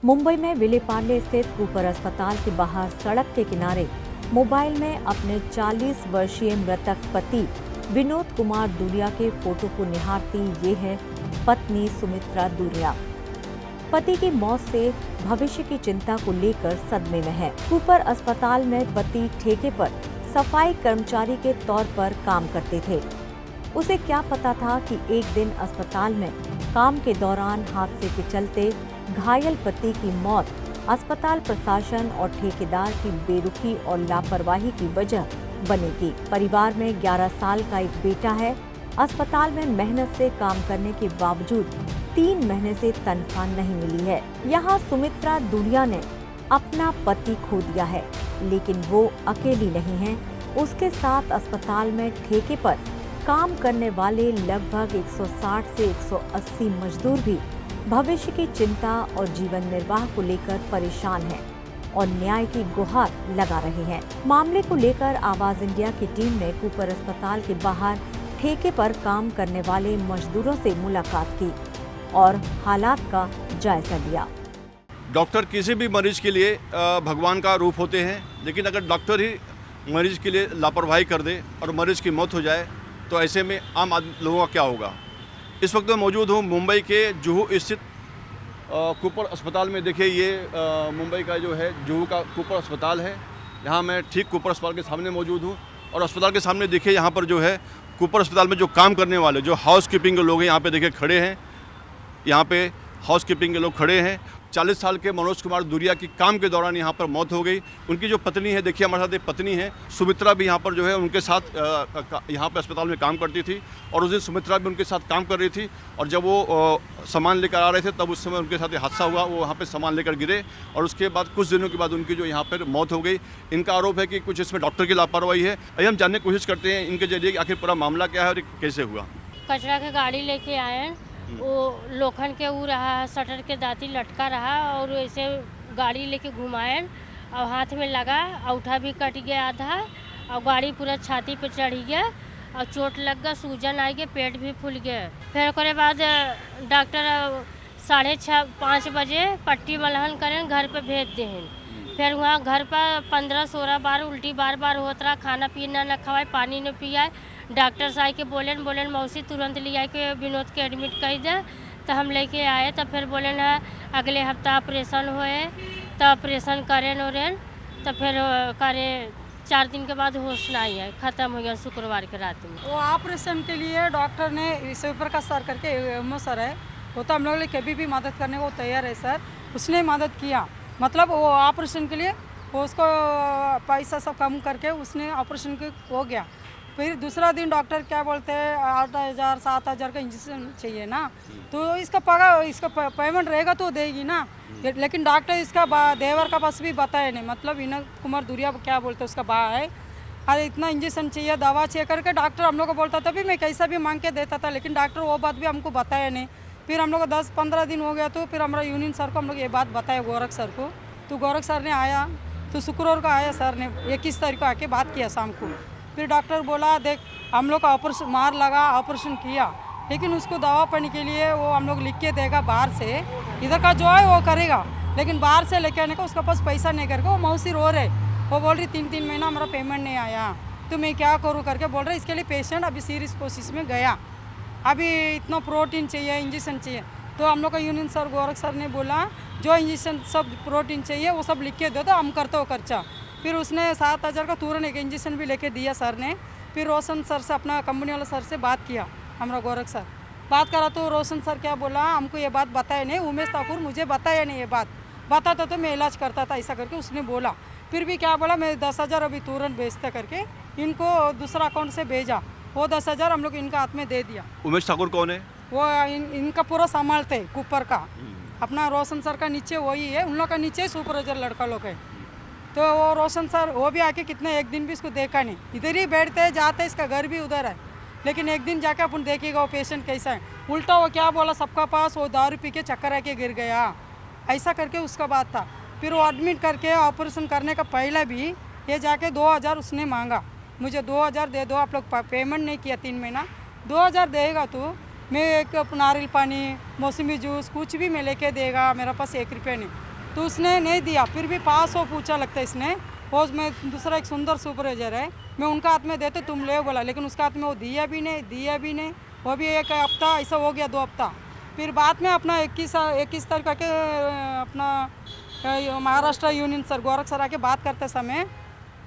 मुंबई में विलेपार्ले स्थित कूपर अस्पताल के बाहर सड़क के किनारे मोबाइल में अपने 40 वर्षीय मृतक पति विनोद कुमार दूरिया के फोटो को निहारती ये है पत्नी सुमित्रा दूरिया। पति की मौत से भविष्य की चिंता को लेकर सदमे में है। कूपर अस्पताल में पति ठेके पर सफाई कर्मचारी के तौर पर काम करते थे। उसे क्या पता था कि एक दिन अस्पताल में काम के दौरान हादसे के चलते घायल पति की मौत अस्पताल प्रशासन और ठेकेदार की बेरुखी और लापरवाही की वजह बनेगी। परिवार में 11 साल का एक बेटा है। अस्पताल में मेहनत से काम करने के बावजूद 3 महीने से तनख्वाह नहीं मिली है। यहाँ सुमित्रा दूरिया ने अपना पति खो दिया है, लेकिन वो अकेली नहीं है। उसके साथ अस्पताल में ठेके पर काम करने वाले लगभग 160 से 180 मजदूर भी भविष्य की चिंता और जीवन निर्वाह को लेकर परेशान हैं और न्याय की गुहार लगा रहे हैं। मामले को लेकर आवाज इंडिया की टीम ने कूपर अस्पताल के बाहर ठेके पर काम करने वाले मजदूरों से मुलाकात की और हालात का जायजा लिया। डॉक्टर किसी भी मरीज के लिए भगवान का रूप होते हैं, लेकिन अगर डॉक्टर ही मरीज के लिए लापरवाही कर दे और मरीज की मौत हो जाए तो ऐसे में आम आदमी लोगों का क्या होगा। इस वक्त मैं मौजूद हूँ मुंबई के जुहू स्थित कूपर अस्पताल में। देखिए ये मुंबई का जो है जुहू का कूपर अस्पताल है। यहाँ मैं ठीक कूपर अस्पताल के सामने मौजूद हूँ और अस्पताल के सामने देखिए यहाँ पर जो है कूपर अस्पताल में जो काम करने वाले जो हाउस कीपिंग के लोग हैं यहाँ पे देखिए खड़े हैं। यहाँ पे हाउस कीपिंग के लोग खड़े हैं। 40 साल के मनोज कुमार दूरिया की काम के दौरान यहाँ पर मौत हो गई। उनकी जो पत्नी है, देखिए हमारे साथ एक पत्नी है सुमित्रा भी यहाँ पर जो है उनके साथ यहाँ पर अस्पताल में काम करती थी और उस दिन सुमित्रा भी उनके साथ काम कर रही थी। और जब वो सामान लेकर आ रहे थे तब उस समय उनके साथ हादसा हुआ। वो वहाँ पर सामान लेकर गिरे और उसके बाद कुछ दिनों के बाद उनकी जो यहाँ पर मौत हो गई। इनका आरोप है कि कुछ इसमें डॉक्टर की लापरवाही है। हम जानने की कोशिश करते हैं इनके जरिए आखिर पूरा मामला क्या है और कैसे हुआ। कचरा की गाड़ी लेके आए, वो लोखंड के ऊ रहा, शटर के दाती लटका रहा और ऐसे गाड़ी लेके घुमाए और हाथ में लगा, औंठा भी कट गया आधा और गाड़ी पूरा छाती पे चढ़ी गया और चोट लग गया, सूजन आ गया, पेट भी फूल गया। फिर उसके बाद डॉक्टर 5:30 बजे पट्टी मलहन करें, घर पे भेज दें। फिर वहाँ घर पर 15-16 बार उल्टी बार होता रहा, खाना पीना न खवाए, पानी न पियाए। डॉक्टर साहब के बोले मौसी तुरंत ले आए के विनोद के एडमिट कर दे। तो हम लेके आए तो फिर बोले ना अगले हफ्ता ऑपरेशन होए तो ऑपरेशन करें और तो फिर करे 4 दिन के बाद होश ना आई है, ख़त्म हो गया शुक्रवार के रात में। वो ऑपरेशन के लिए डॉक्टर ने शिवप्रकाश सर करके एमओ सर है, वो तो हम लोग कभी भी मदद करने को तैयार है सर। उसने मदद किया, मतलब वो ऑपरेशन के लिए वो उसको पैसा सब कम करके उसने ऑपरेशन हो गया। फिर दूसरा दिन डॉक्टर क्या बोलते हैं 8,000-7,000 का इंजेक्शन चाहिए ना, तो इसका पेमेंट रहेगा तो देगी ना। लेकिन डॉक्टर इसका देवर का पास भी बताया नहीं, मतलब विनोद कुमार दूरिया क्या बोलते हैं उसका बा है, अरे इतना इंजेक्शन चाहिए, दवा चाहिए करके डॉक्टर हम लोग को बोलता था। भी मैं कैसा भी मांग के देता था, लेकिन डॉक्टर वो बात भी हमको बताया नहीं। फिर हम लोग को 10-15 दिन हो गया तो फिर हमारा यूनियन सर को हम लोग ये बात बताया, गोरख सर को। तो गोरख सर ने आया, तो शुक्रवार को आया सर ने 21 तारीख को आके बात किया शाम को। फिर डॉक्टर बोला देख हम लोग का ऑपरेशन मार लगा, ऑपरेशन किया, लेकिन उसको दवा पानी के लिए वो हम लोग लिख के देगा बाहर से, इधर का जो है वो करेगा, लेकिन बाहर से लेके आने का उसका पास पैसा नहीं करके वो मौसी रो रहे। वो बोल रही 3 महीना हमारा पेमेंट नहीं आया, तो मैं क्या करूँ करके बोल रहे। इसके लिए पेशेंट अभी सीरियस कोशिश में गया, अभी इतना प्रोटीन चाहिए, इंजेक्शन चाहिए। तो हम लोग का यूनियन सर गोरख सर ने बोला जो इंजेक्शन सब प्रोटीन चाहिए वो सब लिख के दो, तो हम करते हो खर्चा। फिर उसने 7,000 का तुरंत एक इंजेक्शन भी लेके दिया सर ने। फिर रोशन सर से, अपना कंपनी वाला सर से बात किया हमारा गोरख सर, बात करा तो रोशन सर क्या बोला, हमको ये बात बताया नहीं, उमेश ठाकुर मुझे बताया नहीं, ये बात बताता तो मैं इलाज करता था, ऐसा करके उसने बोला। फिर भी क्या बोला, मैं 10,000 अभी तुरंत भेजता करके इनको दूसरा अकाउंट से भेजा। वो 10,000 हम लोग इनका हाथ में दे दिया। उमेश ठाकुर कौन है? वो इनका पूरा संभालते कूपर का, अपना रोशन सर का नीचे वही है, उन लोग का नीचे सुपरवाइजर लड़का लोग है। तो वो रोशन सर वो भी आके कितने एक दिन भी इसको देखा नहीं, इधर ही बैठते जाते, इसका घर भी उधर है, लेकिन एक दिन जाके अपन देखेगा वो पेशेंट कैसा है। उल्टा वो क्या बोला सबका पास, वो दारू पी के चक्कर आके गिर गया, ऐसा करके उसका बात था। फिर वो एडमिट करके ऑपरेशन करने का पहले भी ये जाके 2,000 उसने मांगा, मुझे 2,000 दे दो, आप लोग पेमेंट नहीं किया 3 महीना, 2,000 देगा तो मैं एक नारियल पानी, मौसमी जूस कुछ भी मैं लेके देगा, मेरे पास 1 रुपया नहीं। तो उसने नहीं दिया, फिर भी 500 पूछा लगता है इसने। वो मैं दूसरा एक सुंदर सुपरवाइजर है, मैं उनका हाथ में देते तुम ले बोला, लेकिन उसका हाथ में वो दिया भी नहीं। वो भी एक हफ्ता ऐसा हो गया, 2 हफ्ता। फिर बाद में अपना 21 तारीख के अपना Maharashtra union sir Gorakh sir आके बात करते समय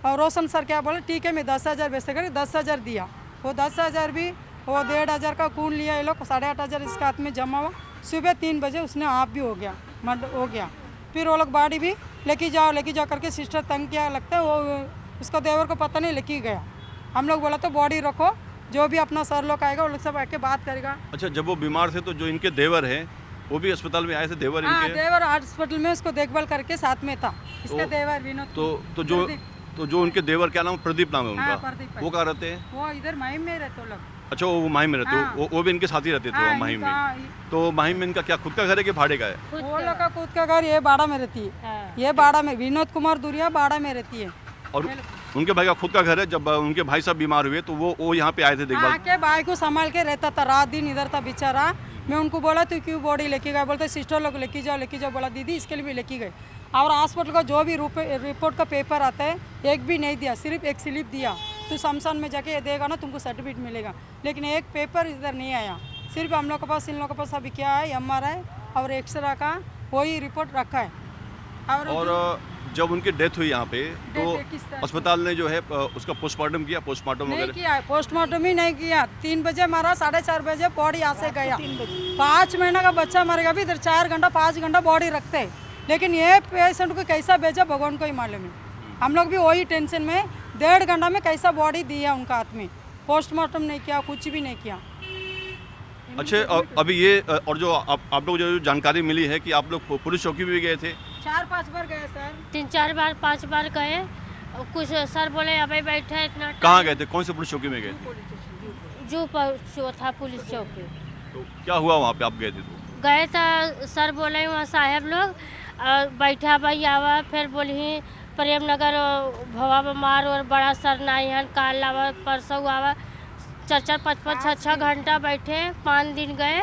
और रोशन सर क्या बोले, ठीक है मैं 10,000 भेजते कर 10,000 दिया। वो 10,000 भी वो 1,500 का खून लिया ये लोग, 8,500 इसके हाथ में जमा हुआ। सुबह 3 बजे उसने आप भी हो गया, मर्डर हो गया। फिर वो लोग बॉडी भी लेके जाओ करके सिस्टर तंग किया लगता है। वो उसका देवर को पता नहीं, लेके गया। हम लोग बोला तो बॉडी रखो, जो भी अपना सर लोग आएगा वो लोग सब आके बात करेगा। अच्छा, जब वो बीमार थे तो जो इनके देवर हैं वो भी अस्पताल में आए थे? देवर हाँ, इनके? देवर हॉस्पिटल में उसको देखभाल करके साथ में था इसका देवर विनोद। तो जो उनके देवर, क्या नाम? प्रदीप नाम है उनका। हाँ, प्रदीप। वो कहाँ रहते हैं? वो इधर माहिम में रहते वो लोग। अच्छा, वो माहिम में रहते हाँ। वो भी इनके साथ ही रहते थे? हाँ, वो माहिम इनका- में। तो माहिम में इनका क्या खुद का घर है कि भाड़े का है? वो लोग का खुद का घर ये बाड़ा में रहती है। हाँ। ये बाड़ा में विनोद कुमार दुरिया बाड़ा में रहती है। और उनके भाई का खुद का घर है। जब उनके भाई साहब बीमार हुए तो वो यहाँ पे आए थे देखभाल? आके भाई को संभाल के रहता था, रात दिन इधर था बेचारा। मैं उनको बोला तू क्यों बॉडी लेके गए, बोलते सिस्टर लोग लेके जाओ। बोला दीदी इसके लिए भी लेके गए। और हॉस्पिटल का जो भी रिपोर्ट का पेपर आता है एक भी नहीं दिया, सिर्फ एक स्लिप दिया, तू शमशान में जाके देगा ना तुमको सर्टिफिकेट मिलेगा। लेकिन एक पेपर इधर नहीं आया। सिर्फ हम लोग के पास, इन लोगों के पास अभी क्या है, MRI और एक्सरे का वही रिपोर्ट रखा है। और जब उनकी डेथ हुई यहाँ पे तो 21 तारीख अस्पताल ने जो है उसका पोस्टमार्टम किया? पोस्टमार्टम नहीं वगैरह किया, पोस्टमार्टम ही नहीं किया। 3 बजे मारा, 4:30 बजे बॉडी यहाँ से गया। 5 महीना का बच्चा मरेगा भी इधर 4 घंटा 5 घंटा बॉडी रखते हैं। लेकिन ये पेशेंट को कैसा भेजा भगवान को ही मालूम है। हम लोग भी वही टेंशन में 1.5 घंटा में कैसा बॉडी दिया उनका हाथ में। पोस्टमार्टम नहीं किया, कुछ भी नहीं किया। अच्छा, अभी ये और जो आप लोग जो जानकारी मिली है कि आप लोग पुलिस चौकी भी गए थे? 4-5 बार गए सर। 3-4 बार 5 बार गए। और कुछ सर बोले अभी बैठे इतना कहाँ गए थे? कौन से पुलिस चौकी में गए? जू पर था पुलिस चौकी। तो क्या हुआ वहाँ पे आप गए थे तो? गए था, सर बोले वहाँ साहब लोग बैठा भाई आवा। फिर बोली प्रेम नगर भवा बमार और बड़ा सर ना यहाँ काल आवा परसों आवा। 4-4 5-5 6-6 घंटा बैठे। 5 दिन गए,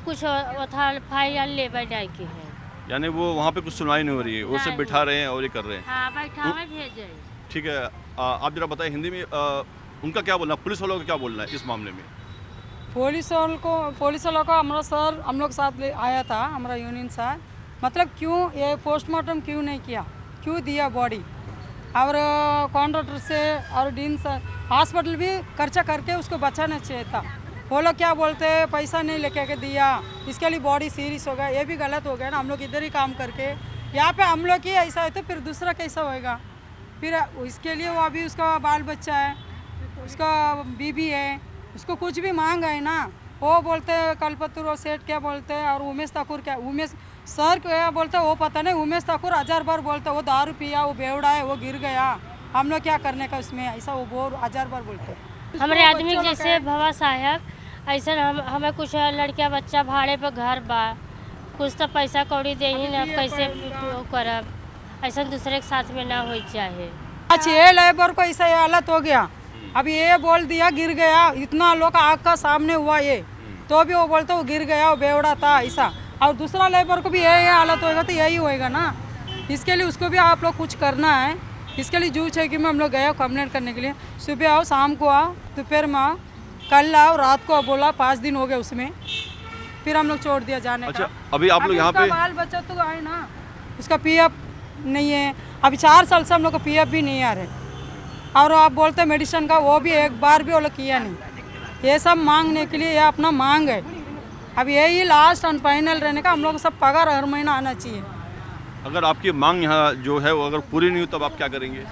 कुछ फाइल ले बैठाई की है। यानी वो वहाँ पे कुछ सुनवाई नहीं हो रही है, वो सब नहीं। बिठा रहे हैं और ये कर रहे हैं। हाँ, बैठावे भेजे। ठीक है, आप जरा बताएं हिंदी में उनका क्या बोलना, पुलिस वालों का क्या बोलना है इस मामले में? पुलिस वालों को हमारा सर हम लोग साथ ले आया था, हमारा यूनियन सर। मतलब क्यों ये पोस्टमार्टम क्यों नहीं किया, क्यों दिया बॉडी? और कॉन्ट्रैक्टर से और डीन सर हॉस्पिटल भी खर्चा करके उसको बचाना चाहिए था। वो लोग क्या बोलते हैं पैसा नहीं लेके के दिया, इसके लिए बॉडी सीरियस हो गया। ये भी गलत हो गया ना। हम लोग इधर ही काम करके यहाँ पे हम लोग ही ऐसा है तो फिर दूसरा कैसा होएगा? फिर इसके लिए वो अभी उसका बाल बच्चा है, उसका बीबी है, उसको कुछ भी मांग है ना। वो बोलते हैं कलपतुर और सेठ क्या बोलते हैं, और उमेश ठाकुर क्या, उमेश सर क्या बोलते हैं वो पता नहीं। उमेश ठाकुर 1000 बार बोलते हैं वो दारू पिया, वो बेवड़ा है, वो गिर गया, हम लोग क्या करने का उसमें, ऐसा वो 1000 बार बोलते हैं। हमारे आदमी जैसे भवा साहब ऐसा हमें कुछ लड़कियां बच्चा भाड़े पे घर बा, कुछ तो पैसा कौड़ी दे ही ना, कैसे करब? ऐसा दूसरे के साथ में ना हो चाहे। आज ये लेबर को ऐसा ये हालत हो गया, अभी ये बोल दिया गिर गया, इतना लोग आग का सामने हुआ ये, तो भी वो बोलते वो गिर गया, वो बेवड़ा था ऐसा। और दूसरा लेबर को भी यही हालत होएगा तो यही होएगा ना। इसके लिए उसको भी आप लोग कुछ करना है। इसके लिए जूझ है कि में हम लोग गए कंप्लेंट करने के लिए। सुबह आओ, शाम को आओ, दोपहर में आओ, कल आओ, रात को बोला 5 दिन हो गए उसमें, फिर हम लोग छोड़ दिया जाने अच्छा, का। अभी आप लोग यहाँ पे बाल बच्चा तो आए ना, उसका PF नहीं है। अभी 4 साल से हम लोग को PF भी नहीं आ रहे। और आप बोलते हैं मेडिसिन का, वो भी एक बार भी वो लोग किया नहीं। ये सब मांगने के लिए ये अपना मांग है। अब यही लास्ट एंड फाइनल रहने का, हम लोग को सब पगार हर महीना आना चाहिए। अगर आपकी मांग यहाँ जो है वो अगर पूरी नहीं हुई तब आप क्या करेंगे?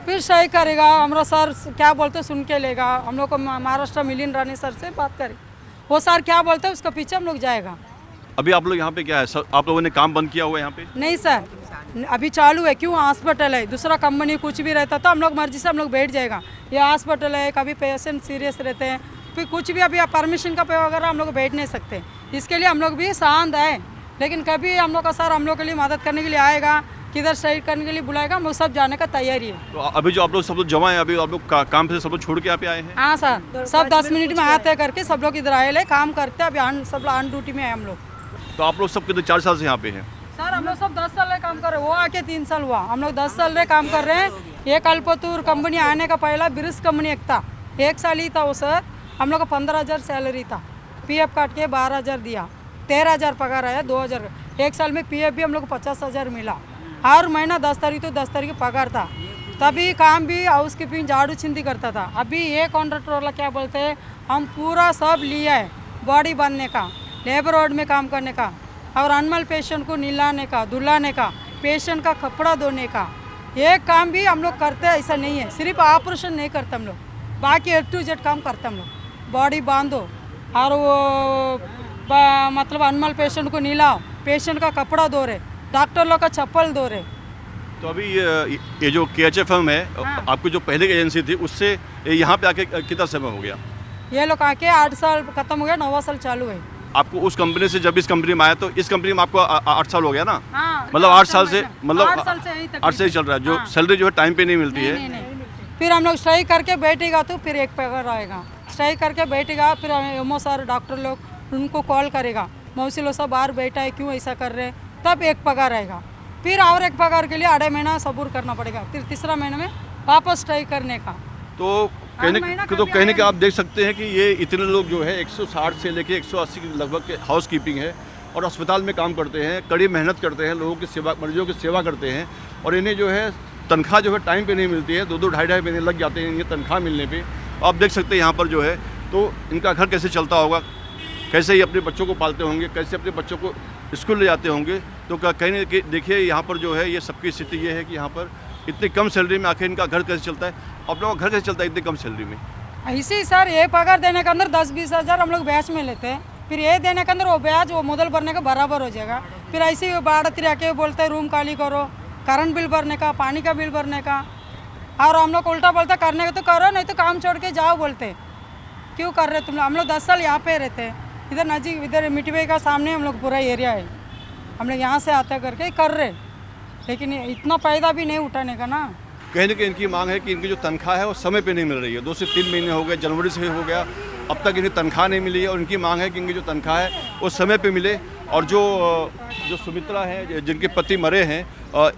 फिर सही करेगा हमारा सर, क्या बोलते सुन के लेगा। हम लोग को महाराष्ट्र मिलिंद रानी सर से बात करें, वो सर क्या बोलते हैं उसका पीछे हम लोग जाएगा। अभी आप लोग यहाँ पे क्या है सर, आप लोगों ने काम बंद किया हुआ है यहाँ पे? नहीं सर, अभी चालू है। क्यों? हॉस्पिटल है, दूसरा कंपनी कुछ भी रहता तो हम लोग मर्जी से हम लोग बैठ जाएगा। ये हॉस्पिटल है, कभी पेशेंट सीरियस रहते हैं, फिर कुछ भी अभी परमिशन का पे वगैरह हम लोग बैठ नहीं सकते। इसके लिए हम लोग भी शांत है। लेकिन कभी हम लोग का सर हम लोग के लिए मदद करने के लिए आएगा, किधर सही करने के लिए बुलाएगा, हम लोग सब जाने का तैयारी है। तो अभी जो आप लोग सब लोग जमा है, अभी आप लोग काम से सब लोग छोड़ के यहाँ पे आए हैं? हाँ सर, सब 10 मिनट में आते करके सब लोग इधर आए ले काम करते हैं। अभी सब ऑन ड्यूटी में है हम लोग। तो आप लोग सब कितने 4 साल से यहाँ पे हैं? सर हम लोग सब 10 साल से काम कर रहे हैं, वो आके 3 साल हुआ, हम लोग 10 साल से काम कर रहे हैं। ये कल्पतूर कंपनी आने का पहला ब्रिस कंपनी एक था, 1 साल ही था वो सर। हम लोग का 15,000 सैलरी था, पीएफ काट के 12,000 दिया, 13,000 पगार आया, 2,000 1 साल में पीएफ भी हम लोग को 50,000 मिला। हर महीना 10 तारीख तो 10 तारीख पगार था। तभी काम भी हाउस कीपिंग झाड़ू चिंती करता था। अभी ये कॉन्ट्रैक्टर वाला क्या बोलते हैं, हम पूरा सब लिया है, बॉडी बांधने का, लेबर वार्ड में काम करने का, और अनमल पेशेंट को नहलाने का, धुलाने का, पेशेंट का कपड़ा धोने का, ये काम भी हम लोग करते हैं। ऐसा नहीं है सिर्फ ऑपरेशन नहीं करते हम लोग, बाकी A to Z काम करते हम लोग। बॉडी बांधो और वो मतलब अनमल पेशेंट को नहलाओ, पेशेंट का कपड़ा धो रहे, डॉक्टर लोग का चप्पल धो रहे। तो अभी ये जो KHFM है, हाँ। आपको जो पहले की एजेंसी थी उससे यहाँ पे आके कितना समय हो गया? ये लोग आके 8 साल खत्म हो गया, 9वां साल चालू है। आपको उस कंपनी से जब इस कंपनी में आया तो इस कंपनी में आपको 8 साल हो गया ना? हाँ, मतलब 8 साल से, मतलब 8 साल से यही तकलीफ 8 से ही चल रहा है। जो हाँ। सैलरी जो है टाइम पे नहीं मिलती नहीं, है। नहीं, नहीं। फिर हम लोग स्ट्राइक करके बैठेगा तो फिर एक पगार आएगा, स्ट्राइक करके बैठेगा, फिर एमओ सर डॉक्टर लोग उनको कॉल करेगा, मौसी लोग सब बाहर बैठा है क्यों ऐसा कर रहे हैं, तब एक पगार आएगा। फिर और एक पगार के लिए 2.5 महीना सबूर करना पड़ेगा, फिर तीसरा महीने में वापस स्ट्राइक करने का। तो महीना तो कभी कहने आया के आप देख सकते हैं कि ये इतने लोग जो है 160 से लेके 180 के लगभग के हाउस कीपिंग है और अस्पताल में काम करते हैं, कड़ी मेहनत करते हैं, लोगों की सेवा, मरीजों की सेवा करते हैं, और इन्हें जो है तनख्वाह जो है टाइम पे नहीं मिलती है, 2-2 ढाई महीने लग जाते हैं इन्हें तनख्वाह मिलने पे। आप देख सकते हैं यहाँ पर जो है तो इनका घर कैसे चलता होगा, कैसे ही अपने बच्चों को पालते होंगे, कैसे अपने बच्चों को स्कूल ले जाते होंगे। तो कहीं ना कहीं देखिए यहाँ पर जो है ये सबकी स्थिति ये है कि यहाँ पर इतनी कम सैलरी में आखिर इनका घर कैसे चलता है, आप लोगों का घर कैसे चलता है इतनी कम सैलरी में? ऐसे ही सर, ये पगार देने के अंदर 10-20 हज़ार हम लोग ब्याज में लेते हैं, फिर ये देने के अंदर वो ब्याज वो मुदल भरने का बराबर हो जाएगा। फिर ऐसे ही बाढ़ तिरा के बोलते हैं रूम खाली करो, करंट बिल भरने का, पानी का बिल भरने का, और हम लोग उल्टा बोलते करने का तो करो, नहीं तो काम छोड़ के जाओ बोलते। क्यों कर रहे तुम लोग? हम लोग 10 साल यहाँ पे रहते हैं, इधर नजीक, इधर मिट्टी का सामने हम लोग पूरा एरिया है, हम लोग यहाँ से आते करके कर रहे, लेकिन इतना फायदा भी नहीं उठाने का ना। कहीं ना कहीं इनकी मांग है कि इनकी जो तनख्वाह है वो समय पे नहीं मिल रही है। 2 से 3 महीने हो गए, जनवरी से हो गया, अब तक इन्हें तनख्वाह नहीं मिली है, और इनकी मांग है कि इनकी जो तनख्वाह है वो समय पे मिले। और जो सुमित्रा है जिनके पति मरे हैं,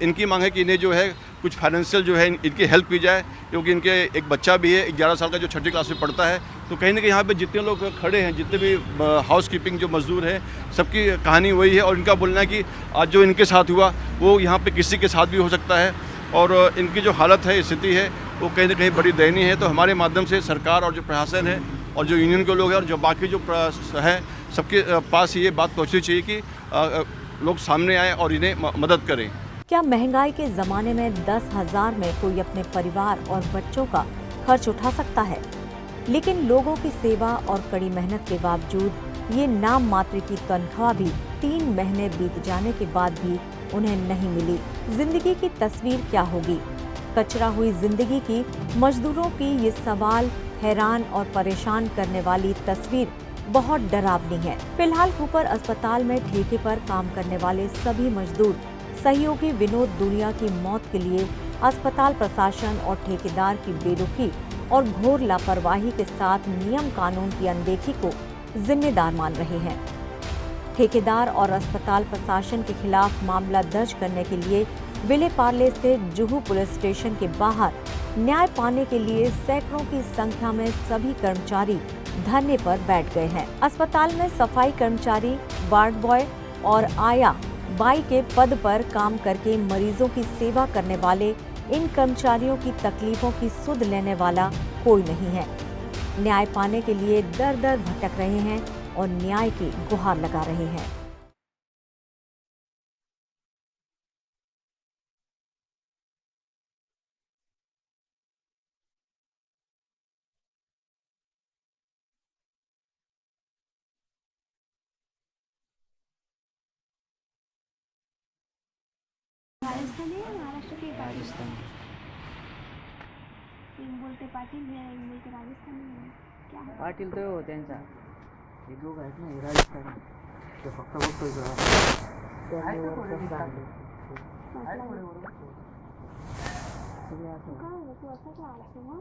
इनकी मांग है कि इन्हें जो है कुछ फाइनेंशियल जो है इनकी हेल्प की जाए, क्योंकि इनके एक बच्चा भी है 11 साल का जो 6ठी क्लास में पढ़ता है। तो कहीं ना कहीं यहाँ पे जितने लोग खड़े हैं, जितने भी हाउस कीपिंग जो मजदूर हैं, सबकी कहानी वही है, और इनका बोलना है कि आज जो इनके साथ हुआ वो यहाँ पे किसी के साथ भी हो सकता है, और इनकी जो हालत है, स्थिति है, वो कहीं ना कहीं बड़ी दयनीय है। तो हमारे माध्यम से सरकार और जो प्रशासन है और जो यूनियन के लोग हैं और जो बाकी जो है, सबके पास ये बात पहुँचनी चाहिए कि लोग सामने आए और इन्हें मदद करें। क्या महंगाई के जमाने में 10,000 में कोई अपने परिवार और बच्चों का खर्च उठा सकता है? लेकिन लोगों की सेवा और कड़ी मेहनत के बावजूद ये नाम मात्र की तनख्वाह भी 3 महीने बीत जाने के बाद भी उन्हें नहीं मिली। जिंदगी की तस्वीर क्या होगी? कचरा हुई जिंदगी की मजदूरों की ये सवाल हैरान और परेशान करने वाली तस्वीर बहुत डरावनी है। फिलहाल कूपर अस्पताल में ठेके पर काम करने वाले सभी मजदूर सहयोगी विनोद दुनिया की मौत के लिए अस्पताल प्रशासन और ठेकेदार की बेरुखी और घोर लापरवाही के साथ नियम कानून की अनदेखी को जिम्मेदार मान रहे हैं। ठेकेदार और अस्पताल प्रशासन के खिलाफ मामला दर्ज करने के लिए विलेपार्ले स्थित जुहू पुलिस स्टेशन के बाहर न्याय पाने के लिए सैकड़ों की संख्या में सभी कर्मचारी धरने पर बैठ गए हैं। अस्पताल में सफाई कर्मचारी, वार्ड बॉय और आया बाई के पद पर काम करके मरीजों की सेवा करने वाले इन कर्मचारियों की तकलीफों की सुध लेने वाला कोई नहीं है। न्याय पाने के लिए दर दर भटक रहे हैं और न्याय की गुहार लगा रहे हैं। राजस्थान है, महाराष्ट्र के राजस्थान बोलते पाटील है, बोलते राजस्थानी है, क्या है? पाटील तो हो त्यांचा हे दोघं आहेत ना, हे राजस्थानी ते फक्त बघतोय काय आहे तू असं का आळसे मग?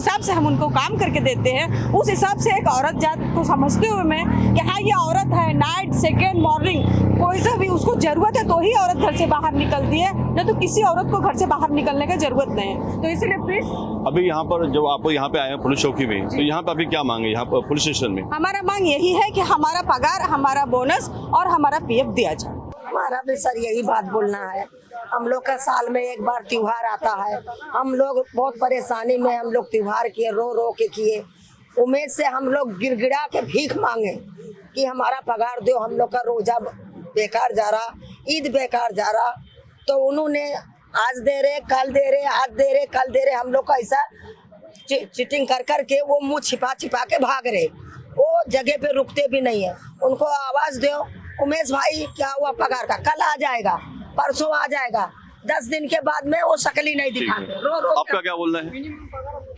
हिसाब से हम उनको काम करके देते हैं, उस हिसाब से एक औरत जात को समझते हुए मैं कि हाँ ये औरत है, नाइट सेकेंड मॉर्निंग कोई सा भी उसको जरूरत है तो ही औरत घर से बाहर निकलती है, नहीं तो किसी औरत को घर से बाहर निकलने की जरूरत नहीं है। तो इसीलिए प्लीज अभी यहाँ पर जब आप यहाँ पे आए हैं पुलिस चौकी में, तो यहाँ पे अभी क्या मांगे यहाँ पर पुलिस स्टेशन में? हमारा मांग यही है कि हमारा पगार, हमारा बोनस और हमारा PF दिया जाए। हमारा भी सर यही बात बोलना है। हम लोग का साल में एक बार त्योहार आता है, हम लोग बहुत परेशानी में हम लोग त्योहार किए, रो रो के किए, उम्मीद से हम लोग गिड़गिड़ा के भीख मांगे कि हमारा पगार दो, हम लोग का रोजा बेकार जा रहा, ईद बेकार जा रहा। तो उन्होंने आज दे रहे, कल दे रहे, आज दे रहे, कल दे रहे, हम लोग का ऐसा चीटिंग कर कर के वो मुँह छिपा छिपा के भाग रहे, वो जगह पे रुकते भी नहीं है। उनको आवाज दो, उमेश भाई क्या हुआ पगार का, कल आ जाएगा, परसों आ जाएगा, 10 दिन के बाद में वो शक्ल ही नहीं दिखाते। रो रो आपका क्या बोलना है?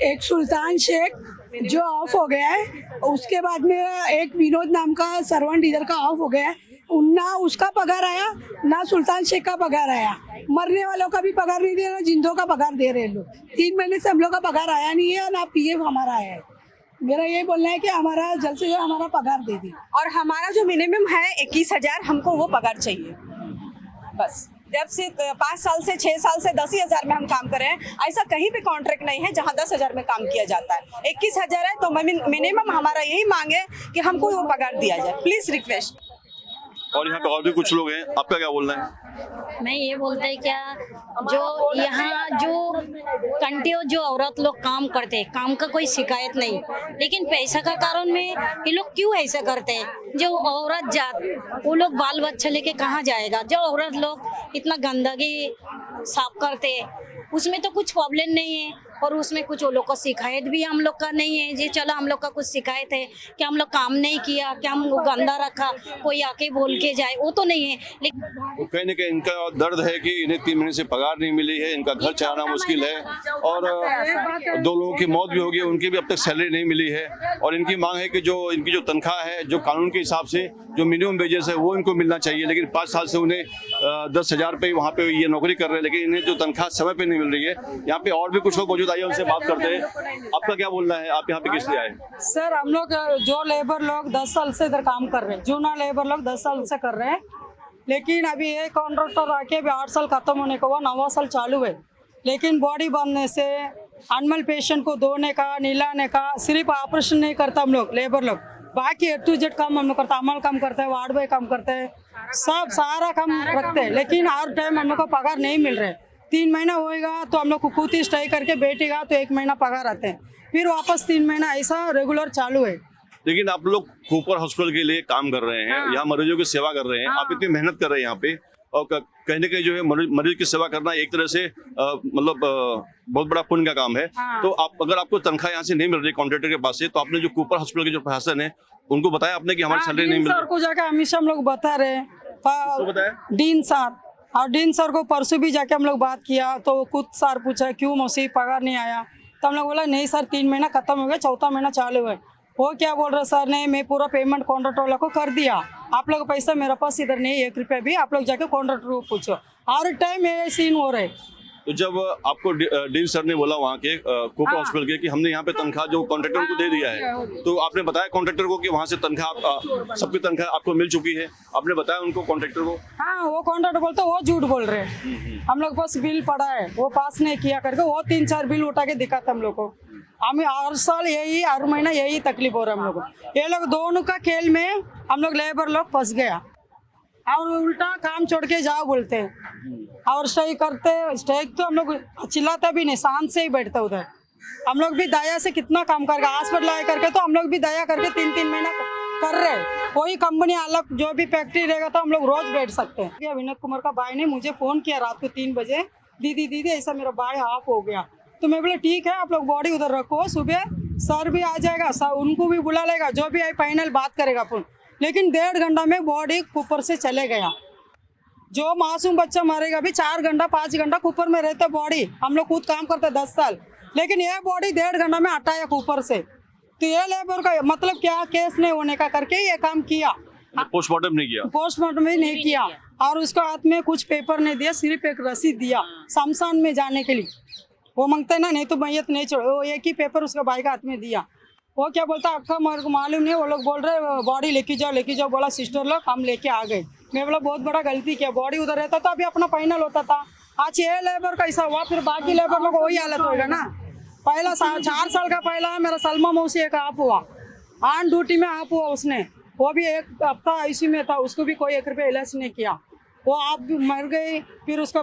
एक सुल्तान शेख जो ऑफ हो गया है, उसके बाद में एक विनोद नाम का सर्वेंट इधर का ऑफ हो गया है, ना उसका पगार आया ना सुल्तान शेख का पगार आया। मरने वालों का भी पगार नहीं दे रहे, जिंदों का पगार दे रहे लोग। 3 महीने से हम लोग का पगार आया नहीं है, ना PF हमारा आया है। मेरा ये बोलना है कि हमारा जल्द से जल्द हमारा पगार दे दी, और हमारा जो मिनिमम है 21,000, हमको वो पगार चाहिए बस। जब से 5 साल से 6 साल से 10,000 में हम काम कर रहे हैं, ऐसा कहीं भी कॉन्ट्रैक्ट नहीं है जहां 10,000 में काम किया जाता है। 21,000 है तो मिनिमम हमारा यही मांग है कि हमको वो पगार दिया जाए, प्लीज रिक्वेस्ट। और यहाँ पे और भी कुछ लोग हैं, आपका क्या बोलना है? मैं ये बोलते हैं क्या, जो यहाँ जो कंटिन्यू जो औरत लोग काम करते हैं, काम का कोई शिकायत नहीं, लेकिन पैसा का कारण में ये लोग क्यों ऐसा करते हैं? जो औरत जात वो लोग बाल बच्चा लेके कहाँ जाएगा? जो औरत लोग इतना गंदगी साफ करते हैं उसमें तो कुछ प्रॉब्लम नहीं है, और उसमें कुछ वो लोग को शिकायत भी हम लोग का नहीं है। जी चलो हम लोग का कुछ शिकायत है कि हम लोग काम नहीं किया, क्या हम गंदा रखा, कोई आके बोल के जाए, वो तो नहीं है। लेकिन वो कहीं ना कहीं इनका दर्द है कि इन्हें 3 महीने से पगार नहीं मिली है, इनका घर चलाना मुश्किल है, और 2 लोगों की मौत भी हो गई, उनकी भी अब तक सैलरी नहीं मिली है। और इनकी मांग है कि जो इनकी जो तनख्वाह है, जो कानून के हिसाब से जो मिनिमम वेजेस है वो इनको मिलना चाहिए। लेकिन 5 साल से उन्हें 10,000 पे वहाँ पे ये नौकरी कर रहे हैं, लेकिन इन्हें जो तनख्वाह समय पे नहीं मिल रही है। यहाँ पे और भी कुछ लोग मौजूद आइए, उनसे बात करते हैं। आपका क्या बोलना है, आप यहाँ पे किस लिए आए? सर हम लोग जो लेबर लोग 10 साल से इधर काम कर रहे हैं, जूना लेबर लोग 10 साल से कर रहे हैं, लेकिन अभी ये कॉन्ट्रैक्टर आके अभी 8 साल खत्म होने को हुआ, 9वां साल चालू है। लेकिन बॉडी बांधने से, एनिमल पेशेंट को धोने का, नहलाने का, सिर्फ ऑपरेशन नहीं करता हम लोग लेबर लोग, बाकी A to Z काम हम लोग करते हैं। अमल काम करते हैं, वार्ड बॉय काम करते हैं, सब सारा काम रखते हैं, लेकिन हर टाइम हम लोग को पगार नहीं मिल रहे। 3 महीना होएगा तो हम लोग कुकुती स्टे करके बैठेगा तो 1 महीना पगार आते हैं, फिर वापस 3 महीना, ऐसा रेगुलर चालू है। लेकिन आप लोग कूपर हॉस्पिटल के लिए काम कर रहे हैं, यहाँ मरीजों की सेवा कर रहे हैं, आप इतनी मेहनत कर रहे हैं यहाँ पे, और कहीं ना कहीं जो है मरीज की सेवा करना एक तरह से मतलब बहुत बड़ा पुण्य का काम है। तो आप अगर आपको तनख्वाह यहाँ से नहीं मिल रही कॉन्ट्रैक्टर के पास से, तो आपने जो कूपर हॉस्पिटल के जो प्रशासन है उनको बताया आपने कि हमारी सैलरी नहीं मिल रही? सर को जाकर हमेशा हम लोग बता रहे हैं, डीन सर, और डीन सर को परसों भी जाके हम लोग बात किया तो खुद सर पूछा क्यों मौसी पगार नहीं आया, तो हम लोग बोला नहीं सर 3 महीना खत्म हो गया, 4था महीना चालू है। वो क्या बोल रहे सर ने, मैं पूरा पेमेंट कॉन्ट्रैक्टर वाला को कर दिया, आप लोग पैसा मेरे पास इधर नहीं, 1 रुपया भी, आप लोग जाके कॉन्ट्रैक्टर को पूछो। हर टाइम ये सीन हो रहे। तो जब आपको डीन सर ने बोला वहाँ के कूपर हॉस्पिटल के कि हमने यहाँ पे तनख्वाह जो कॉन्ट्रैक्टर को दे दिया है, तो आपने बताया कॉन्ट्रैक्टर को कि वहाँ से तनख्वाह सबकी तनख्वाह आपको मिल चुकी है? आपने बताया उनको कॉन्ट्रैक्टर को? हाँ, वो कॉन्ट्रैक्टर बोलते वो झूठ बोल रहे हैं, हम लोग पास बिल पड़ा है, वो पास नहीं किया करके वो 3-4 बिल उठा के दिखाता हम लोग को। हमें हर साल यही, हर महीना यही तकलीफ हो रहा है हम लोग को। ये लोग दोनों का खेल में हम लोग लेबर लोग फंस गया, और उल्टा काम छोड़ के जाओ बोलते हैं, और स्ट्राइक करते। स्ट्राइक तो हम लोग चिल्लाता भी नहीं, शांत से ही बैठते उधर। हम लोग भी दया से कितना काम करेगा, हॉस्पिटल आए करके तो हम लोग भी दया करके 3-3 महीना कर रहे हैं। कोई कंपनी अलग जो भी फैक्ट्री रहेगा तो हम लोग रोज बैठ सकते हैं। विनोद कुमार का भाई ने मुझे फ़ोन किया रात को 3 बजे, दीदी ऐसा मेरा भाई ऑफ हो गया, तो मैं बोले ठीक है आप लोग बॉडी उधर रखो, सुबह सर भी आ जाएगा, सर उनको भी बुला लेगा, जो भी आई फाइनल बात करेगा अपन। लेकिन 1.5 घंटा में बॉडी कुपर से चले गया। जो मासूम बच्चा मरेगा भी 4 घंटा 5 घंटा कुपर में रहता बॉडी, हम लोग खुद काम करते 10 साल, लेकिन ये बॉडी 1.5 घंटा में हटाया कुपर से। तो ये लेबर का मतलब क्या, केस नहीं होने का करके ये काम किया, पोस्टमार्टम नहीं किया, पोस्टमार्टम नहीं किया, और उसका हाथ में कुछ पेपर नहीं दिया, सिर्फ एक रसीद दिया शमशान में जाने के लिए। वो मांगता है ना, नहीं तो मैयत नहीं छोड़। वो एक ही पेपर उसका भाई का हाथ में दिया। वो क्या बोलता आपका मेरे को मालूम नहीं। वो लोग बोल रहे बॉडी लेके जाओ। बोला सिस्टर लोग हम लेके आ गए। मैं बोला बहुत बड़ा गलती किया। बॉडी उधर रहता तो अभी अपना फाइनल होता था। आज ये लेबर का ऐसा हुआ, फिर बाकी लेबर लोग वही हालत होगा ना। पहला 4 साल का पहला मेरा सलमा मौसी एक आप हुआ, ऑन ड्यूटी में आप हुआ उसने, वो भी 1 हफ्ता आईसीयू में था, उसको भी कोई 1 रुपये इलाज नहीं किया। वो आप भी मर गई। फिर उसका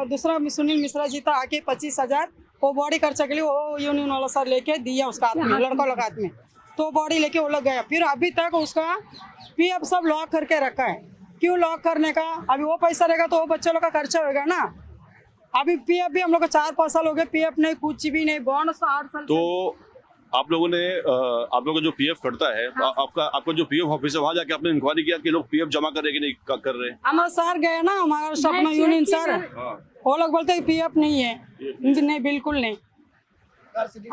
दूसरा सुनील मिश्रा जी था, आके 25,000 वो बॉडी खर्चा के लिए वो यूनियन वाला सर लेके दिया उसका हाथ में, लड़का लोग हाथ में, तो बॉडी लेके वो लोग गया। फिर अभी तक उसका पीएफ सब लॉक करके रखा है। क्यों लॉक करने का? अभी वो पैसा रहेगा तो वो बच्चों लोग का खर्चा होगा ना। अभी पीएफ भी हम लोग को 4-5 साल हो गए, पीएफ नहीं, कुछ भी नहीं, बोनस 8 साल। तो आप लोगों ने आप लोगों का जो पीएफ कटता है, हाँ। आपका जो पीएफ ऑफिस है वहाँ जाके आपने इंक्वायरी किया कि लोग पीएफ जमा कर रहे कि नहीं कर रहे? हमारे सर गए ना, हमारा अपना यूनियन सर, वो लोग बोलते हैं पीएफ नहीं है। नहीं, बिल्कुल नहीं।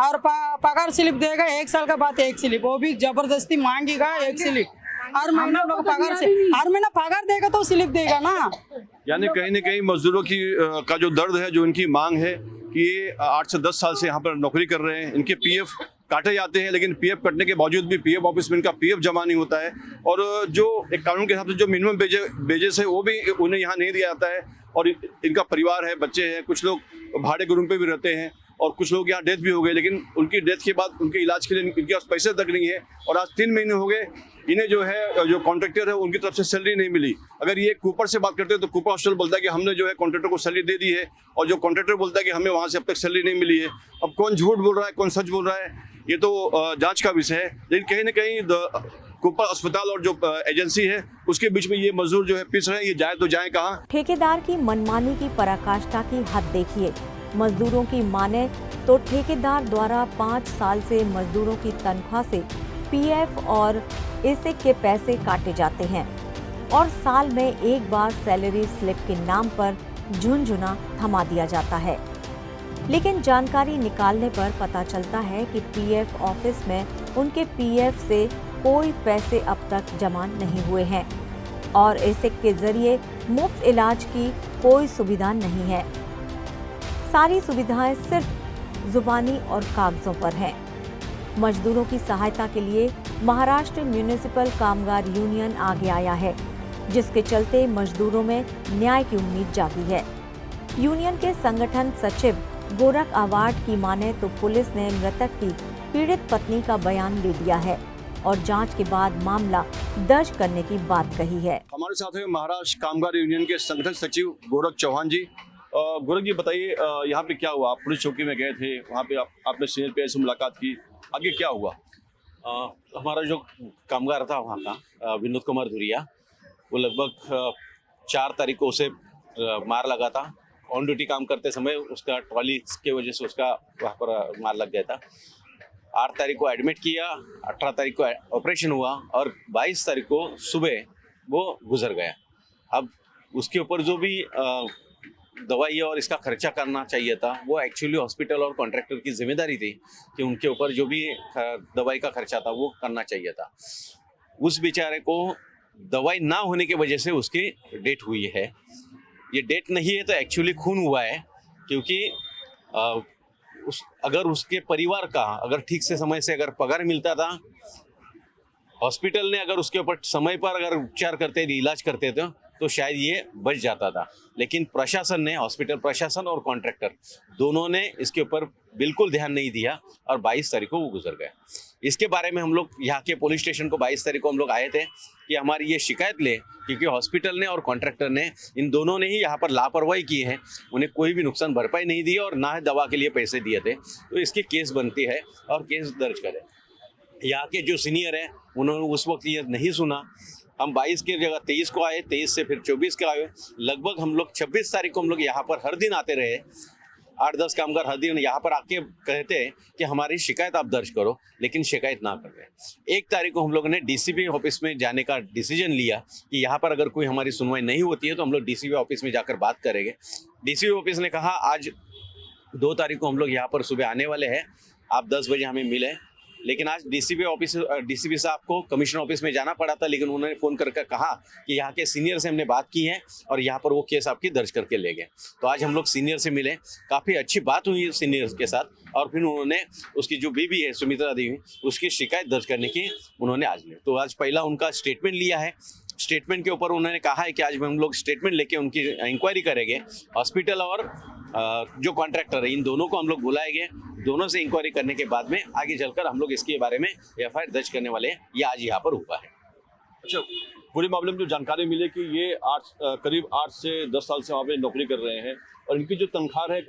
और पगार स्लिप देगा 1 साल का बाद 1 स्लिप, वो भी जबरदस्ती मांगेगा 1 स्लिप। हर महीना लोग पगार से हर महीना पगार देगा तो स्लिप देगा ना। यानी कहीं न कहीं मजदूरों की का जो दर्द है, जो इनकी मांग है कि ये 8 से 10 साल से यहाँ पर नौकरी कर रहे हैं, इनके पीएफ काटे जाते हैं, लेकिन पीएफ कटने के बावजूद भी पीएफ ऑफिस में इनका पीएफ जमा नहीं होता है। और जो एक कानून के हिसाब से जो मिनिमम वेजेस है वो भी उन्हें यहाँ नहीं दिया जाता है। और इनका परिवार है, बच्चे हैं, कुछ लोग भाड़े के रूम पे भी रहते हैं और कुछ लोग यहाँ डेथ भी हो गए, लेकिन उनकी डेथ के बाद उनके इलाज के लिए इनके पास पैसे तक नहीं है। और आज 3 महीने हो गए इन्हें जो कॉन्ट्रैक्टर है उनकी तरफ से सैलरी नहीं मिली। अगर ये कूपर से बात करते हैं तो कूपर हॉस्पिटल बोलता है कि हमने जो है कॉन्ट्रैक्टर को सैलरी दे दी है, और जो कॉन्ट्रैक्टर बोलता है कि हमें वहाँ से अब तक सैलरी नहीं मिली है। अब कौन झूठ बोल रहा है, कौन सच बोल रहा है, ये तो जांच का विषय है। लेकिन कहीं ना कहीं कूपर अस्पताल और जो एजेंसी है उसके बीच में ये मजदूर जो है पिस रहे हैं। ये जाए तो जाए कहाँ? ठेकेदार की मनमानी की पराकाष्ठा की हद देखिए। मजदूरों की माने तो ठेकेदार द्वारा 5 साल से मजदूरों की तनख्वाह से पीएफ और एसिक के पैसे काटे जाते हैं और साल में एक बार सैलरी स्लिप के नाम पर झुनझुना थमा दिया जाता है। लेकिन जानकारी निकालने पर पता चलता है कि पीएफ ऑफिस में उनके पीएफ से कोई पैसे अब तक जमा नहीं हुए हैं और एसिक के जरिए मुफ्त इलाज की कोई सुविधा नहीं है। सारी सुविधाएं सिर्फ जुबानी और कागजों पर हैं। मजदूरों की सहायता के लिए महाराष्ट्र म्यूनिसिपल कामगार यूनियन आगे आया है, जिसके चलते मजदूरों में न्याय की उम्मीद जागी है। यूनियन के संगठन सचिव गोरख अवार्ड की माने तो पुलिस ने मृतक की पीड़ित पत्नी का बयान ले लिया है और जांच के बाद मामला दर्ज करने की बात कही है। हमारे साथ है महाराष्ट्र कामगार यूनियन के संगठन सचिव गोरख चौहान जी। गोरख जी बताइए, यहाँ पे क्या हुआ? आप पुलिस चौकी में गए थे, वहाँ पे आपने सीनियर पीआई से मुलाकात की, आगे क्या हुआ? हमारा जो कामगार था वहाँ का विनोद कुमार धुरिया, वो लगभग 4 तारीख को उसे मार लगा था। ऑन ड्यूटी काम करते समय उसका ट्रॉली के वजह से उसका वहाँ पर मार लग गया था। 8 तारीख को एडमिट किया, 18 तारीख को ऑपरेशन हुआ और 22 तारीख को सुबह वो गुजर गया। अब उसके ऊपर जो भी दवाई और इसका खर्चा करना चाहिए था वो एक्चुअली हॉस्पिटल और कॉन्ट्रैक्टर की जिम्मेदारी थी कि उनके ऊपर जो भी दवाई का खर्चा था वो करना चाहिए था। उस बेचारे को दवाई ना होने की वजह से उसकी डेथ हुई है। ये डेथ नहीं है तो एक्चुअली खून हुआ है, क्योंकि अगर उसके परिवार का अगर ठीक से समय से अगर पगार मिलता था, हॉस्पिटल ने अगर उसके ऊपर समय पर अगर उपचार करते थे, इलाज करते थे, तो शायद ये बच जाता था। लेकिन प्रशासन ने, हॉस्पिटल प्रशासन और कॉन्ट्रैक्टर दोनों ने इसके ऊपर बिल्कुल ध्यान नहीं दिया और 22 तारीख को वो गुजर गए। इसके बारे में हम लोग यहाँ के पुलिस स्टेशन को 22 तारीख को हम लोग आए थे कि हमारी ये शिकायत ले, क्योंकि हॉस्पिटल ने और कॉन्ट्रैक्टर ने इन दोनों ने ही यहाँ पर लापरवाही की है। उन्हें कोई भी नुकसान भरपाई नहीं दी और ना दवा के लिए पैसे दिए थे, तो इसकी केस बनती है और केस दर्ज करें। यहाँ के जो सीनियर हैं उन्होंने उस वक्त ये नहीं सुना। हम 22 की जगह 23 को आए, 23 से फिर 24 के आए। लगभग हम लोग 26 तारीख को हम लोग यहाँ पर हर दिन आते रहे। 8-10 कामगार हर दिन यहाँ पर आके कहते हैं कि हमारी शिकायत आप दर्ज करो, लेकिन शिकायत ना कर रहे। 1 तारीख को हम लोगों ने डीसीपी ऑफिस में जाने का डिसीजन लिया कि यहाँ पर अगर कोई हमारी सुनवाई नहीं होती है तो हम लोग डीसीपी ऑफिस में जाकर बात करेंगे। डीसीपी ऑफिस ने कहा आज 2 तारीख को हम लोग यहाँ पर सुबह आने वाले हैं, आप 10 बजे हमें मिले। लेकिन आज डीसीपी साहब को कमिश्नर ऑफिस में जाना पड़ा था, लेकिन उन्होंने फ़ोन करके कहा कि यहाँ के सीनियर से हमने बात की है और यहाँ पर वो केस आपकी दर्ज करके ले गए। तो आज हम लोग सीनियर से मिले, काफ़ी अच्छी बात हुई सीनियर के साथ, और फिर उन्होंने उसकी जो बीवी है सुमित्रा देवी, उसकी शिकायत दर्ज करने की उन्होंने आज ली। तो आज पहला उनका स्टेटमेंट लिया है। स्टेटमेंट के ऊपर उन्होंने कहा है कि आज हम लोग स्टेटमेंट लेके उनकी इंक्वायरी करेंगे। हॉस्पिटल और जो कॉन्ट्रैक्टर है इन दोनों को हम लोग बुलाएंगे, दोनों से इंक्वायरी करने के बाद में आगे चलकर हम लोग इसके बारे में एफआईआर दर्ज करने वाले हैं। ये आज यहाँ पर हुआ है। अच्छा, पूरे मामले में जो जानकारी मिली कि ये करीब 8 से 10 साल से वहाँ पे नौकरी कर रहे हैं और इनकी जो तनख्वाह है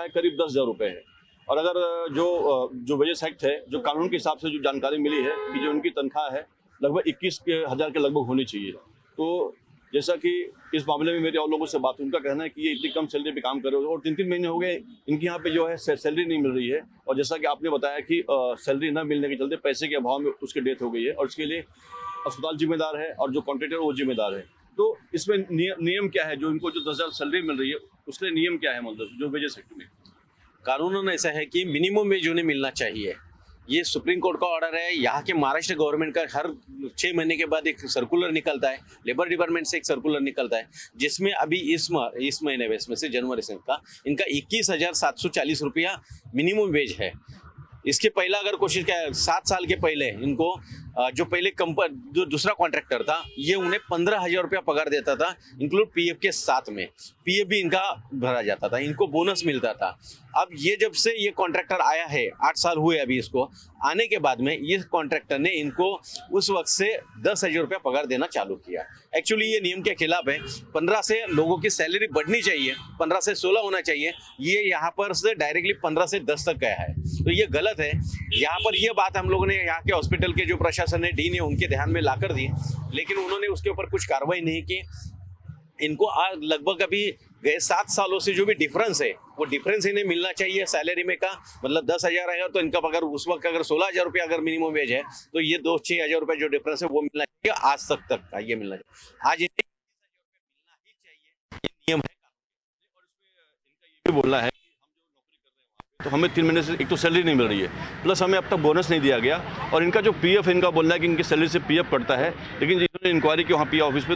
करीब 10,000 रुपये है। और अगर जो वेजेस एक्ट है, जो कानून के हिसाब से जो जानकारी मिली है कि जो उनकी तनख्वाह है लगभग 21,000 के लगभग होनी चाहिए। तो जैसा कि इस मामले में मेरे और लोगों से बात हुई, उनका कहना है कि ये इतनी कम सैलरी पे काम कर रहे हो और 3-3 महीने हो गए इनके यहाँ पे जो है सैलरी नहीं मिल रही है। और जैसा कि आपने बताया कि सैलरी न मिलने के चलते पैसे के अभाव में उसकी डेथ हो गई है और उसके लिए अस्पताल जिम्मेदार है और जो कॉन्ट्रैक्टर वो जिम्मेदार है। तो इसमें नियम क्या है, जो इनको जो 10,000 सैलरी मिल रही है उसके लिए नियम क्या है, मतलब जो वेजेस एक्ट में? कानून ऐसा है कि मिनिमम वेज उन्हें मिलना चाहिए। ये सुप्रीम कोर्ट का ऑर्डर है। यहाँ के महाराष्ट्र गवर्नमेंट का हर 6 महीने के बाद एक सर्कुलर निकलता है, लेबर डिपार्टमेंट से एक सर्कुलर निकलता है, जिसमें अभी इस महीने में, इसमें से जनवरी से इनका 21,740 रुपया मिनिमम वेज है। इसके पहला अगर कोशिश किया 7 साल के पहले इनको जो पहले जो दूसरा कॉन्ट्रैक्टर था ये उन्हें 15,000 रुपया पगार देता था, इंक्लूड पीएफ के साथ में। पीएफ भी इनका भरा जाता था, इनको बोनस मिलता था। अब ये जब से ये कॉन्ट्रैक्टर आया है, 8 साल हुए अभी इसको आने के बाद में, ये कॉन्ट्रैक्टर ने इनको उस वक्त से 10,000 रुपया पगार देना चालू किया। एक्चुअली ये नियम के खिलाफ है। 15 से लोगों की सैलरी बढ़नी चाहिए, 15 से 16 होना चाहिए। ये यहाँ पर से डायरेक्टली 15 से 10 तक गया है, तो ये गलत है। यहाँ पर ये बात हम लोगों ने यहाँ के हॉस्पिटल के जो प्रशासन है, डीन है, उनके ध्यान में लाकर दी, लेकिन उन्होंने उसके ऊपर कुछ कार्रवाई नहीं की। इनको आज लगभग अभी गए 7 सालों से जो भी डिफरेंस है वो डिफरेंस इन्हें मिलना चाहिए सैलरी में का। मतलब 10,000 है तो इनका अगर उस वक्त अगर 16,000 रुपया अगर मिनिमम वेज है तो ये 2-6,000 रुपये जो डिफरेंस है वो मिलना चाहिए। आज तक का ये मिलना चाहिए। आज इन्हें मिलना ही चाहिए, ये नियम है। और इसमें इनका ये भी बोलना है कि हम जो नौकरी कर रहे हैं वहाँ पे, तो हमें 3 महीने से एक तो सैलरी नहीं मिल रही है, प्लस हमें अब तक बोनस नहीं दिया गया। और इनका जो पीएफ है, इनका बोलना है कि इनकी सैलरी से पीएफ कटता है, लेकिन जिन्होंने इंक्वायरी की वहाँ पीएफ ऑफिस पे,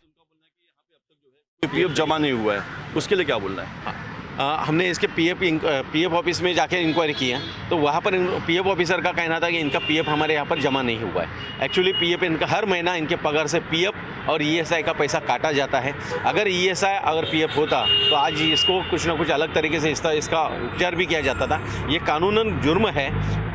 पीएफ जमा नहीं हुआ है, उसके लिए क्या बोलना है? हमने इसके पीएफ ऑफिस में जाके इंक्वायरी की है, तो वहाँ पर पीएफ ऑफिसर का कहना था कि इनका पीएफ हमारे यहाँ पर जमा नहीं हुआ है। एक्चुअली पीएफ इनका हर महीना इनके पगार से पीएफ और ईएसआई का पैसा काटा जाता है। अगर ईएसआई अगर पीएफ होता तो आज इसको कुछ ना कुछ अलग तरीके से इसका उपचार भी किया जाता था। ये कानूनन जुर्म है,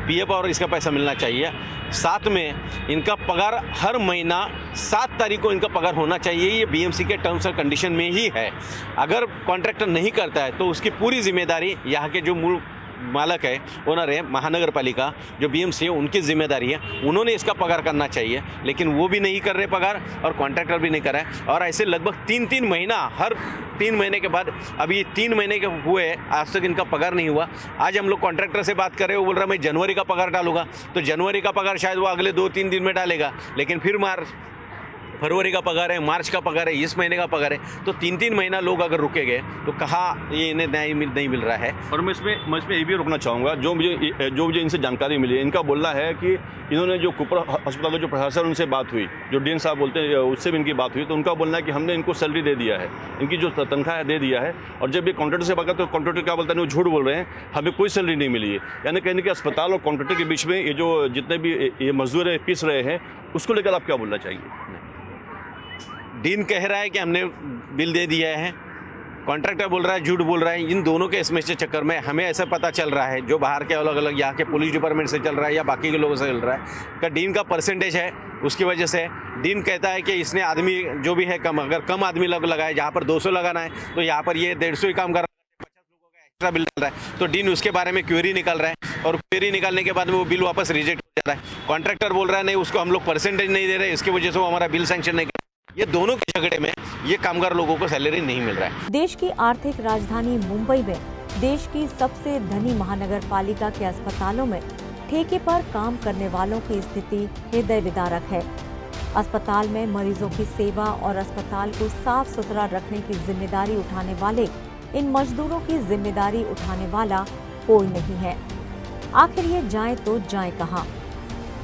पीएफ और इसका पैसा मिलना चाहिए। साथ में इनका पगार हर महीना 7 तारीख को इनका पगार होना चाहिए। ये बीएमसी के टर्म्स और कंडीशन में ही है। अगर कॉन्ट्रैक्टर नहीं करता है तो उसकी पूरी जिम्मेदारी यहाँ के जो मूल मालक है, ओनर है, महानगर पालिका जो बीएमसी है, उनकी जिम्मेदारी है। उन्होंने इसका पगार करना चाहिए, लेकिन वो भी नहीं कर रहे पगार और कॉन्ट्रैक्टर भी नहीं कर रहा है। और ऐसे लगभग 3-3 महीना, हर 3 महीने के बाद अभी 3 महीने के हुए आज तक इनका पगार नहीं हुआ। आज हम लोग कॉन्ट्रैक्टर से बात कर रहे हैं, वो बोल रहा है मैं जनवरी का पगार डालूंगा, तो जनवरी का पगार शायद वो अगले 2-3 दिन में डालेगा, लेकिन फिर फरवरी का पगार है, मार्च का पगार है, इस महीने का पगार है, तो 3-3 महीना लोग अगर रुके गए तो कहाँ ये इन्हें नहीं मिल रहा है। और मैं इसमें ये भी रोकना चाहूँगा, जो मुझे इनसे जानकारी मिली है, इनका बोलना है कि इन्होंने जो कुपर अस्पताल का जो प्रशासन उनसे बात हुई, जो डीन साहब बोलते हैं उससे भी इनकी बात हुई, तो उनका बोलना है कि हमने इनको सैलरी दे दिया है, इनकी जो तनख्वाह है दे दिया है। और जब ये कॉन्ट्रैक्टर से बात तो कॉन्ट्रैक्टर क्या बोलता है, वो झूठ बोल रहे हैं, हमें कोई सैलरी नहीं मिली है। यानी कहने कि अस्पताल और कॉन्ट्रैक्टर के बीच में ये जो जितने भी ये मजदूर पिस रहे हैं, उसको लेकर आप क्या बोलना चाहिए? डीन कह रहा है कि हमने बिल दे दिया है, कॉन्ट्रैक्टर बोल रहा है झूठ बोल रहा है। इन दोनों के इसमें से चक्कर में हमें ऐसा पता चल रहा है, जो बाहर के अलग अलग यहाँ के पुलिस डिपार्टमेंट से चल रहा है या बाकी के लोगों से चल रहा है, का डीन का परसेंटेज है, उसकी वजह से डीन कहता है कि इसने आदमी जो भी है कम, अगर कम आदमी लोग लगाए, जहाँ पर 200 लगाना है तो यहाँ पर ये 150 ही काम कर रहा है, 50 लोगों का एक्स्ट्रा बिल डाल रहा है। तो डीन उसके बारे में क्वेरी निकाल रहा है और क्वेरी निकालने के बाद में वो बिल वापस रिजेक्ट हो जा रहा है। कॉन्ट्रैक्टर बोल रहा है नहीं, उसको हम लोग परसेंटेज नहीं दे रहे, इसकी वजह से वो हमारा बिल सैंक्शन नहीं कर। ये दोनों के झगड़े में ये कामगार लोगों को सैलरी नहीं मिल रहा है। देश की आर्थिक राजधानी मुंबई में देश की सबसे धनी महानगर पालिका के अस्पतालों में ठेके पर काम करने वालों की स्थिति हृदय विदारक है। अस्पताल में मरीजों की सेवा और अस्पताल को साफ सुथरा रखने की जिम्मेदारी उठाने वाले इन मजदूरों की जिम्मेदारी उठाने वाला कोई नहीं है। आखिर ये जाए तो जाए कहाँ?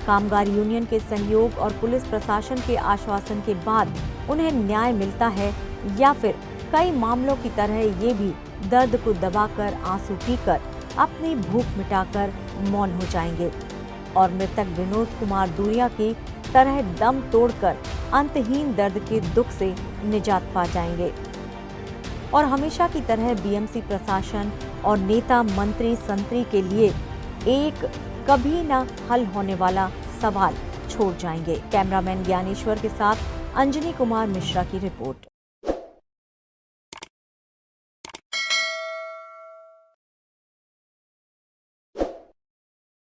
कामगार यूनियन के सहयोग और पुलिस प्रशासन के आश्वासन के बाद उन्हें न्याय मिलता है या फिर कई मामलों की तरह ये भी दर्द को दबाकर आंसू पीकर अपनी भूख मिटाकर मौन हो जाएंगे और मृतक विनोद कुमार दूरिया की तरह दम तोड़कर अंतहीन दर्द के दुख से निजात पा जाएंगे। और हमेशा की तरह बीएमसी प्रशासन और नेता मंत्री संतरी के लिए एक कभी न हल होने वाला सवाल छोड़ जाएंगे। कैमरामैन ज्ञानेश्वर के साथ अंजनी कुमार मिश्रा की रिपोर्ट।